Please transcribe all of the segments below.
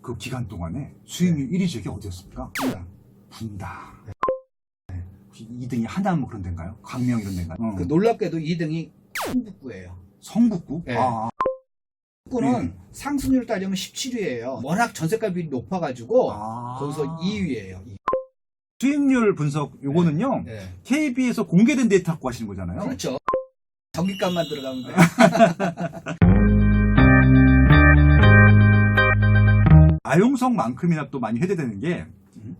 그 기간 동안에 수익률 1위 지역이 어디였습니까? 분당. 분당. 혹시 2등이 하남 뭐 그런 데인가요? 광명 이런 데인가요? 그 놀랍게도 2등이 성북구예요. 성북구? 네. 아, 성북구는 상승률 따지면 17위예요. 워낙 전세값이 높아가지고 아. 거기서 2위예요. 수익률 분석 요거는요. 네. KB에서 공개된 데이터 갖고 하시는 거잖아요. 그렇죠. 전기값만 들어가면 돼요. 아용성만큼이나 또 많이 회대되는 게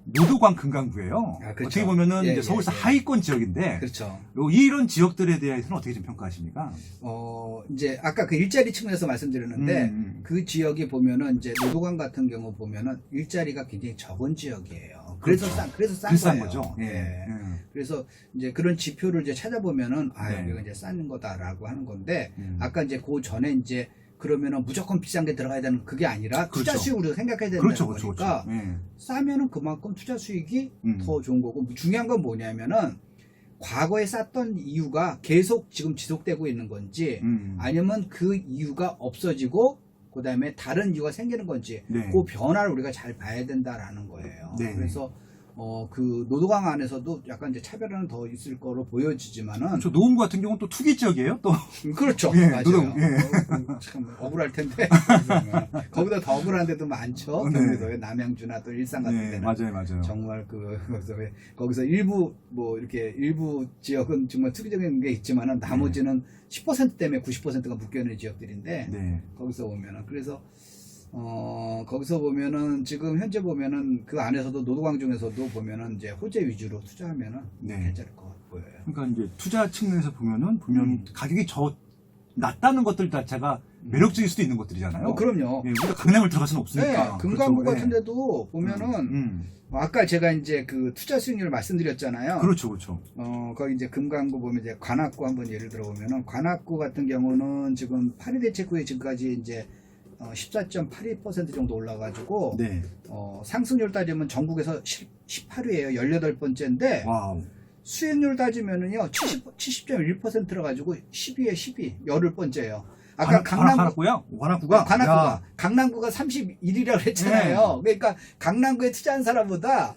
노도광 금강구예요. 아, 그렇죠. 어떻게 보면은 예, 이제 예, 서울시 예. 하위권 지역인데 그렇죠. 이런 지역들에 대해서는 어떻게 좀 평가하십니까? 이제 아까 그 일자리 측면에서 말씀드렸는데 그 지역이 보면은 이제 노도강 같은 경우 보면은 일자리가 굉장히 적은 지역이에요. 그래서 그렇죠. 싼 비싼 거예요. 거죠. 예. 예. 예. 그래서 이제 그런 지표를 이제 찾아보면은 네. 여기가 이제 싼 거다라고 하는 건데 아까 이제 그 전에 이제 그러면은 무조건 비싼 게 들어가야 되는 그게 아니라 투자 그렇죠. 수익으로 생각해야 된다는 그렇죠, 그렇죠, 거니까 그렇죠. 예. 싸면은 그만큼 투자 수익이 음. 더 좋은 거고 중요한 건 뭐냐면은 과거에 쌌던 이유가 계속 지금 지속되고 있는 건지 아니면 그 이유가 없어지고 그 다음에 다른 이유가 생기는 건지 네. 그 변화를 우리가 잘 봐야 된다라는 거예요. 네. 그래서 그 노도강 안에서도 약간 이제 차별화는 더 있을 거로 보여지지만은 저 노원구 같은 경우는 또 투기 지역이에요. 또 그렇죠. 예, 맞아요. 노동, 예. 참 억울할 텐데 거기다 더 억울한 데도 많죠. 네. 경기도에 남양주나 또 일산 같은 네, 데는 맞아요. 정말 거기서 일부 뭐 이렇게 일부 지역은 정말 투기적인 게 있지만은 나머지는 10% 때문에 90%가 묶여있는 지역들인데 네. 거기서 보면은 그래서 거기서 보면은 지금 현재 보면은 그 안에서도 노도강 중에서도 보면은 이제 호재 위주로 투자하면은 네. 괜찮을 것 보여요. 그러니까 이제 투자 측면에서 보면은 분명 가격이 낮다는 것들 자체가 매력적일 수도 있는 것들이잖아요. 그럼요. 예, 우리가 강남을 들어갈 수는 없으니까. 네, 금강구 그렇죠. 같은 데도 보면은 아까 제가 이제 그 투자 수익률을 말씀드렸잖아요. 그렇죠. 거기 이제 금강구 보면 이제 관악구 한번 예를 들어 보면은 관악구 같은 경우는 지금 파리 대책 후에 지금까지 이제 14.82% 정도 올라가지고 네. 상승률 따지면 전국에서 18위예요. 18번째인데 와우. 수익률 따지면은요 70.1%라 가지고 10위에 10위 10번째예요. 아까 관악구가 강남구가 31위라고 했잖아요. 그러니까 강남구에 투자한 사람보다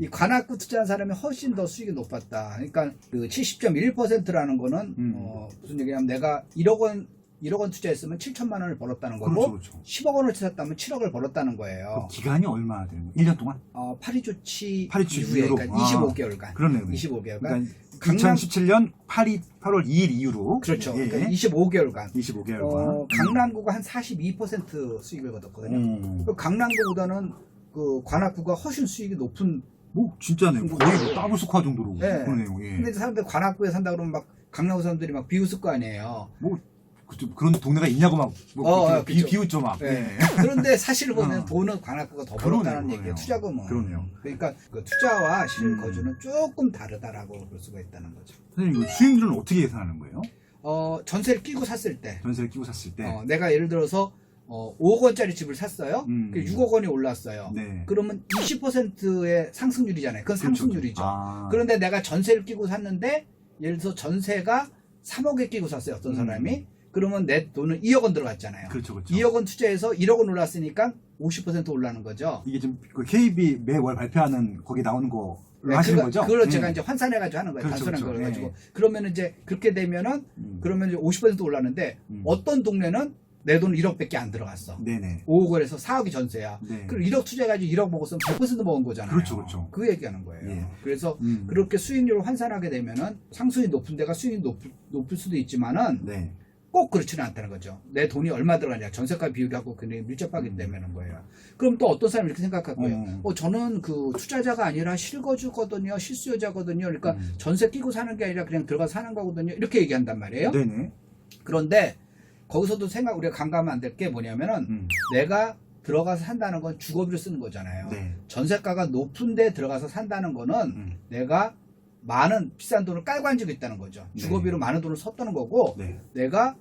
이 관악구 투자한 사람이 훨씬 더 수익이 높았다. 그러니까 그 70.1%라는 거는 무슨 얘기냐면 내가 1억 원 투자했으면 7천만 원을 벌었다는 거고 그렇죠. 10억 원을 투자했다면 7억을 벌었다는 거예요. 기간이 얼마나 되는 거예요? 1년 동안? 파리 조치 파리 이후에 이후로? 그러니까 25개월간. 그러네요. 25개월간. 그러니까 2017년 8월 2일 이후로. 그렇죠. 예. 그러니까 25개월간. 25개월간. 강남구가 한 42% 수익을 거뒀거든요. 강남구보다는 그 관악구가 훨씬 수익이 높은. 뭐 진짜네요. 거의 뭐 더블 스코어 정도로. 네. 그러네요. 예. 근데 사람들 관악구에 산다 그러면 막 강남구 사람들이 막 비웃을 거 아니에요. 뭐 그런 동네가 있냐고 막 비웃죠 막. 네. 예. 그런데 사실 보면 돈은 관악구가 더 벌었다는 얘기예요. 투자금은. 그러네요. 그러니까 그 투자와 실거주는 조금 다르다라고 볼 수가 있다는 거죠. 선생님, 수익률은 어떻게 계산하는 거예요? 전세를 끼고 샀을 때. 전세를 끼고 샀을 때. 내가 예를 들어서 5억 원짜리 집을 샀어요. 6억 원이 올랐어요. 네. 그러면 20%의 상승률이잖아요. 그건 상승률이죠. 그런데 내가 전세를 끼고 샀는데 예를 들어서 전세가 3억에 끼고 샀어요. 어떤 사람이. 그러면 내 돈은 2억 원 들어갔잖아요. 그렇죠. 2억 원 투자해서 1억 원 올랐으니까 50% 올라는 거죠. 이게 지금 그 KB 매월 발표하는 거기 나오는 거 네, 하시는 거죠? 그걸 제가 이제 환산해가지고 하는 거예요. 단순한 걸 가지고. 그러면 이제 그렇게 되면은 그러면 이제 50% 올랐는데 어떤 동네는 내 돈 1억밖에 안 들어갔어. 네네. 5억 원에서 4억이 전세야. 네. 그럼 1억 투자해가지고 1억 먹었으면 100% 먹은 거잖아요. 그렇죠. 그 얘기하는 거예요. 예. 그래서 그렇게 수익률을 환산하게 되면은 상승이 높은 데가 수익이 높을 수도 있지만은 네. 꼭 그렇지는 않다는 거죠. 내 돈이 얼마 들어가냐. 전세가 비율하고 굉장히 밀접하기 때문에 거예요. 그럼 또 어떤 사람이 이렇게 생각할 거예요. 저는 그 투자자가 아니라 실거주거든요. 실수요자거든요. 그러니까 전세 끼고 사는 게 아니라 그냥 들어가서 사는 거거든요. 이렇게 얘기한단 말이에요. 네네. 그런데 거기서도 우리가 간과하면 안 될 게 뭐냐면은 내가 들어가서 산다는 건 주거비를 쓰는 거잖아요. 네. 전세가가 높은 데 들어가서 산다는 거는 내가 많은 비싼 돈을 깔고 앉고 있다는 거죠. 네. 주거비로 많은 돈을 썼다는 거고 네. 내가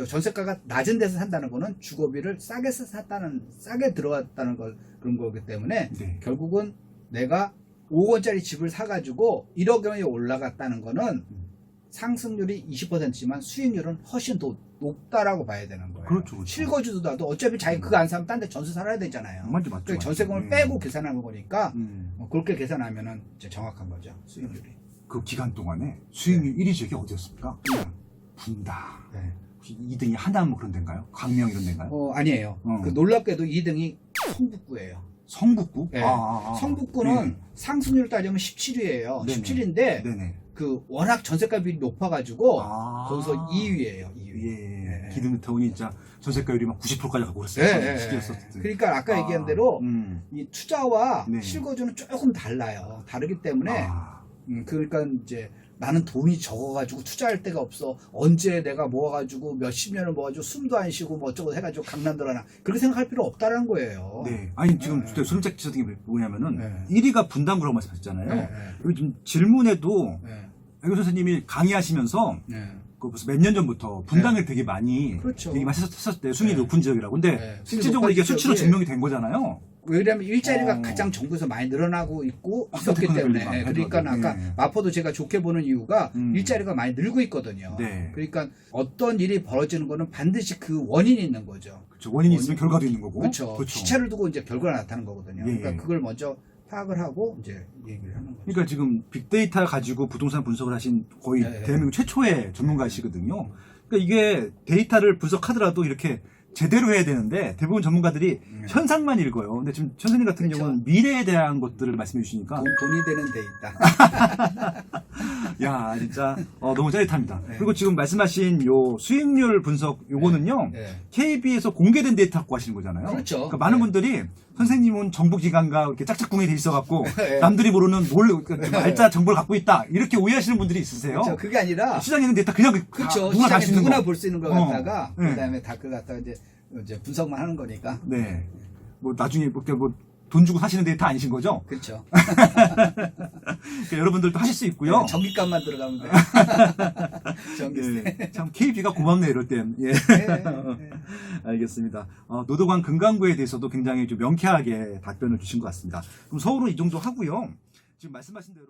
전세가가 낮은 데서 산다는 거는 주거비를 싸게 들어갔다는 그런 거기 때문에 네. 결국은 내가 5억 원짜리 집을 사가지고 1억 원이 올라갔다는 거는 상승률이 20%지만 수익률은 훨씬 더 높다라고 봐야 되는 거예요. 그렇죠, 그렇죠. 실거주도라도 어차피 자기 그거 안 사면 딴 데 전세 살아야 되잖아요. 맞죠. 그러니까 전세금을 빼고 계산하는 거니까 음. 그렇게 계산하면은 이제 정확한 거죠. 수익률이. 그 기간 동안에 수익률 1위 지역이 어디였습니까? 분다. 네. 혹시 2등이 하남 뭐 그런 데인가요? 광명 이런 데인가요? 아니에요. 그 놀랍게도 2등이 성북구예요. 성북구? 네. 아. 성북구는 상승률 따지면 17위예요. 네네. 17인데 네네. 그 워낙 전세값이 높아가지고 아. 거기서 2위예요. 2위. 예. 네. 기름타운이 진짜 전세가율이 막 90%까지 가고 그랬어요. 네, 시기였었을 때. 그러니까 아까 얘기한 대로 이 투자와 네. 실거주는 조금 달라요. 다르기 때문에 아. 그러니까 이제 나는 돈이 적어가지고 투자할 데가 없어. 언제 내가 모아가지고 몇십 년을 모아가지고 숨도 안 쉬고 뭐 어쩌고 해가지고 강남 들어가나. 그렇게 생각할 필요 없다는 거예요. 네. 아니, 지금 네. 소름짝 지적인 게 뭐냐면은 네. 1위가 분당구라고 말씀하셨잖아요. 네, 네. 여기 지금 질문에도 네. 애교 선생님이 강의하시면서 네. 그 벌써 몇 년 전부터 분당을 되게 많이 그렇죠. 얘기하셨을 때 수익이 네. 높은 지역이라고. 근데 네. 실질적으로 이게 높아진 수치로 지역이- 증명이 된 거잖아요. 왜냐면 일자리가 어. 가장 정부에서 많이 늘어나고 있고 아, 있었기 그렇구나, 때문에. 그러니까. 그러니까 아까 네. 마포도 제가 좋게 보는 이유가 음. 일자리가 많이 늘고 있거든요. 네. 그러니까 어떤 일이 벌어지는 거는 반드시 그 원인이 있는 거죠. 그렇죠. 원인이 있으면 결과도 있는 거고. 그렇죠. 시차를 두고 이제 결과가 나타나는 거거든요. 예, 그러니까 예. 그걸 먼저 파악을 하고 이제 얘기를 하는 거죠. 그러니까 지금 빅데이터 가지고 부동산 분석을 하신 거의 네. 대한민국 최초의 전문가시거든요. 그러니까 이게 데이터를 분석하더라도 이렇게 제대로 해야 되는데 대부분 전문가들이 현상만 읽어요. 근데 지금 천선님 같은 그렇죠. 경우는 미래에 대한 것들을 말씀해 주시니까 돈이 되는 데 있다. 야 진짜 너무 짜릿합니다. 네. 그리고 지금 말씀하신 요 수익률 분석 요거는요. 네. KB에서 공개된 데이터 갖고 하시는 거잖아요. 그렇죠. 그러니까 많은 네. 분들이 선생님은 정보기관과 이렇게 짝짝꿍이 돼 있어갖고 네. 남들이 모르는 좀 알짜 정보를 갖고 있다 이렇게 오해하시는 분들이 있으세요. 그렇죠. 그게 아니라 시장에 있는 데이터 그냥 그렇죠. 누구나 다 시장에 수 있는 누구나 거. 볼 수 있는 걸 어. 갖다가 네. 그다음에 다 그걸 갖다가 이제 분석만 하는 거니까. 네. 뭐 나중에 돈 주고 사시는 데이터 아니신 거죠? 그렇죠. 그러니까 여러분들도 하실 수 있고요. 전기값만 들어가면 돼요. 전기세. 예, 참 KB가 고맙네 이럴 땐. 예. 네. 알겠습니다. 노도관 금강구에 대해서도 굉장히 좀 명쾌하게 답변을 주신 것 같습니다. 그럼 서울은 이 정도 하고요. 지금 말씀하신 대로.